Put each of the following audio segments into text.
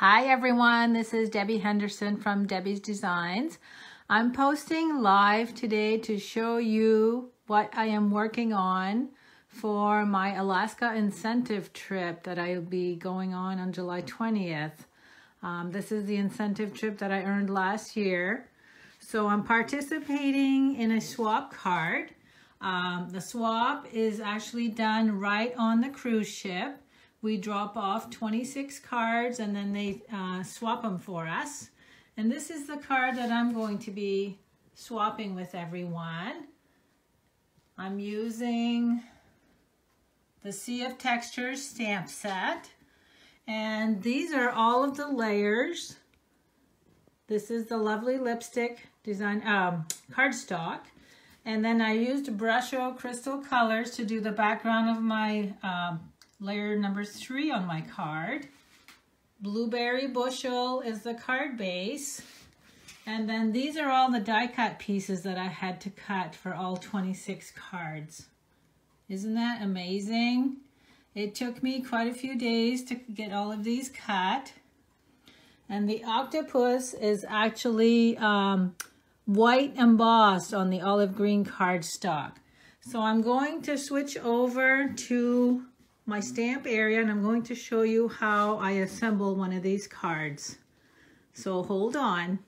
Hi everyone, this is Debbie Henderson from Debbie's Designs. I'm posting live today to show you what I am working on for my Alaska incentive trip that I'll be going on July 20th. This is the incentive trip that I earned last year. So I'm participating in a swap card. The swap is actually done right on the cruise ship. We drop off 26 cards and then they swap them for us. And this is the card that I'm going to be swapping with everyone. I'm using the Sea of Textures stamp set. And these are all of the layers. This is the lovely lipstick design cardstock. And then I used Brusho crystal colors to do the background of my layer number 3 on my card. Blueberry Bushel is the card base. And then these are all the die cut pieces that I had to cut for all 26 cards. Isn't that amazing? It took me quite a few days to get all of these cut. And the octopus is actually white embossed on the olive green cardstock. So I'm going to switch over to my stamp area and I'm going to show you how I assemble one of these cards. So hold on.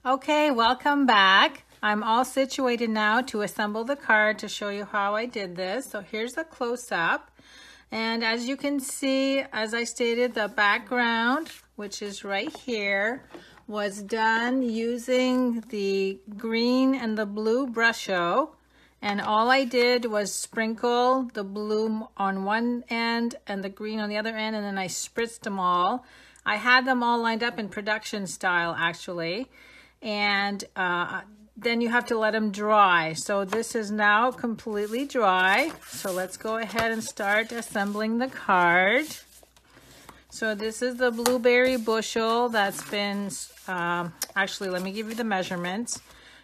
Okay, welcome back. I'm all situated now to assemble the card to show you how I did this. So here's a close-up. And as you can see, as I stated, the background, which is right here, was done using the green and the blue Brusho. And all I did was sprinkle the blue on one end and the green on the other end, and then I spritzed them all. I had them all lined up in production style, actually. And then you have to let them dry. So this is now completely dry. So let's go ahead and start assembling the card. So this is the Blueberry Bushel that's been, actually let me give you the measurements.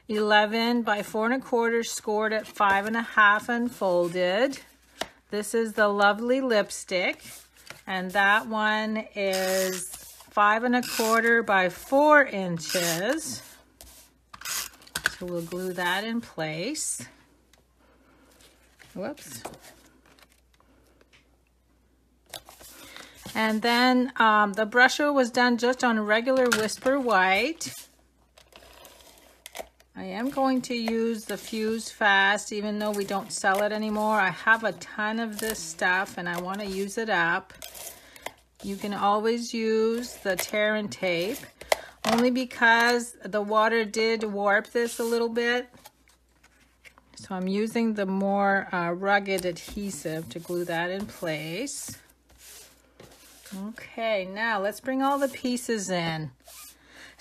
11 by 4 1/4 scored at 5 1/2 unfolded. This is the lovely lipstick, and that one is 5 1/4 by 4 inches. So we'll glue that in place. Whoops. And then the Brusho was done just on regular Whisper White. I am going to use the Fuse Fast, even though we don't sell it anymore. I have a ton of this stuff and I want to use it up. You can always use the tear and tape, only because the water did warp this a little bit. So I'm using the more rugged adhesive to glue that in place. Okay, now let's bring all the pieces in.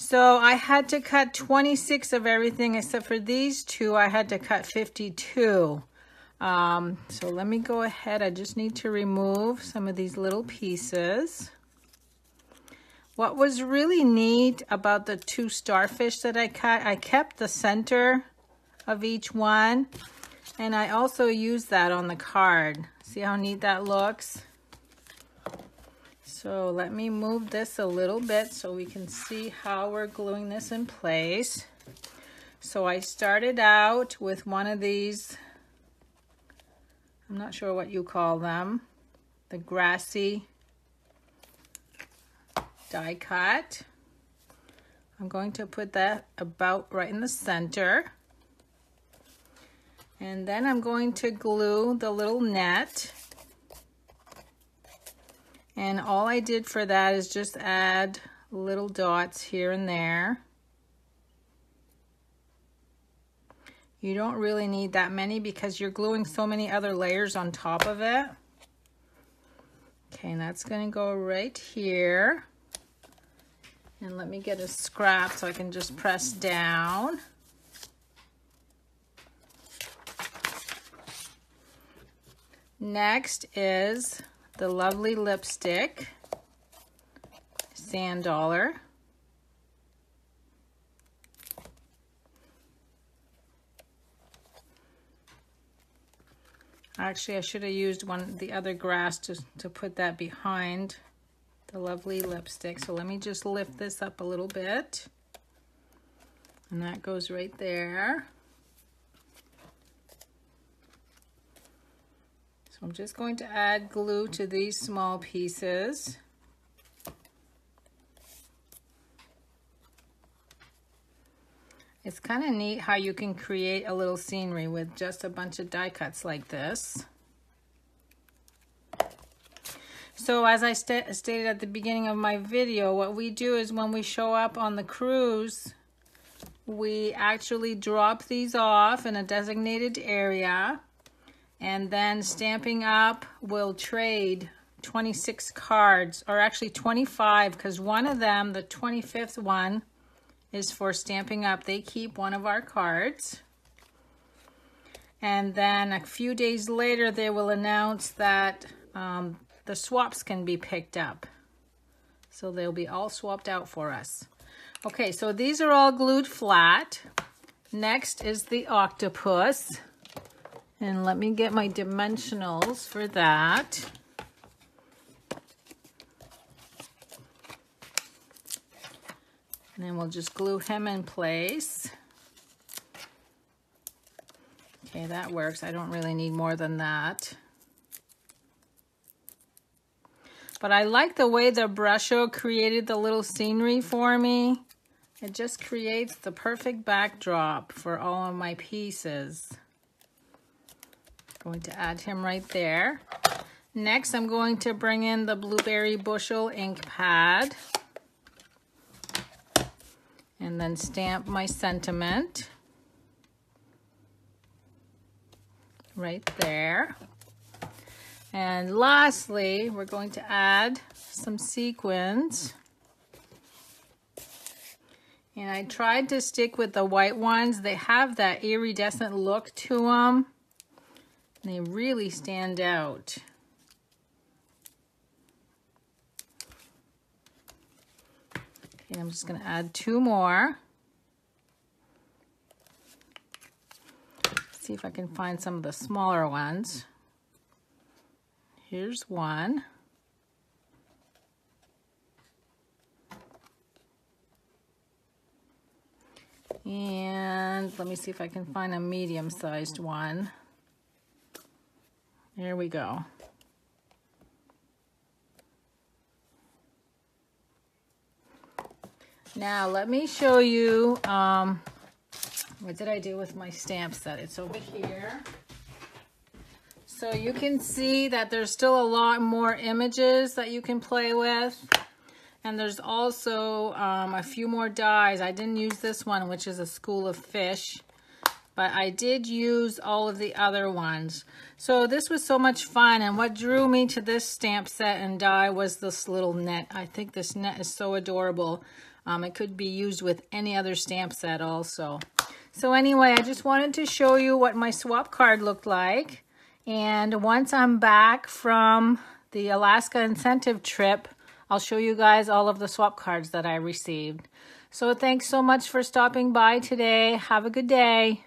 So I had to cut 26 of everything except for these two. I had to cut 52. So let me go ahead. I just need to remove some of these little pieces. What was really neat about the 2 starfish that I cut, I kept the center of each one, and I also used that on the card. See how neat that looks? So let me move this a little bit so we can see how we're gluing this in place. So I started out with one of these, I'm not sure what you call them, the grassy die cut. I'm going to put that about right in the center. And then I'm going to glue the little net. And all I did for that is just add little dots here and there. You don't really need that many because you're gluing so many other layers on top of it. Okay, and that's going to go right here. And let me get a scrap so I can just press down. Next is the lovely lipstick, Sand Dollar. Actually, I should have used the other grass to put that behind the lovely lipstick. So let me just lift this up a little bit. And that goes right there. So I'm just going to add glue to these small pieces. It's kind of neat how you can create a little scenery with just a bunch of die cuts like this. So as I stated at the beginning of my video, what we do is when we show up on the cruise, we actually drop these off in a designated area, and then Stampin' Up will trade 26 cards, or actually 25, because one of them, the 25th one, is for Stampin' Up. They keep one of our cards. And then a few days later, they will announce that the swaps can be picked up. So they'll be all swapped out for us. Okay, so these are all glued flat. Next is the octopus. And let me get my dimensionals for that. And then we'll just glue him in place. Okay, that works. I don't really need more than that. But I like the way the Brusho created the little scenery for me. It just creates the perfect backdrop for all of my pieces. Going to add him right there. Next, I'm going to bring in the Blueberry Bushel ink pad. And then stamp my sentiment right there. And lastly, we're going to add some sequins. And I tried to stick with the white ones. They have that iridescent look to them. And they really stand out. Okay, I'm just going to add 2 more. See if I can find some of the smaller ones. Here's one. And let me see if I can find a medium-sized one. There we go. Now let me show you, what did I do with my stamp set? It's over here. So you can see that there's still a lot more images that you can play with. And there's also a few more dies. I didn't use this one, which is a school of fish, but I did use all of the other ones. So this was so much fun, and what drew me to this stamp set and die was this little net. I think this net is so adorable. It could be used with any other stamp set also. So anyway, I just wanted to show you what my swap card looked like. And once I'm back from the Alaska incentive trip, I'll show you guys all of the swap cards that I received. So thanks so much for stopping by today. Have a good day.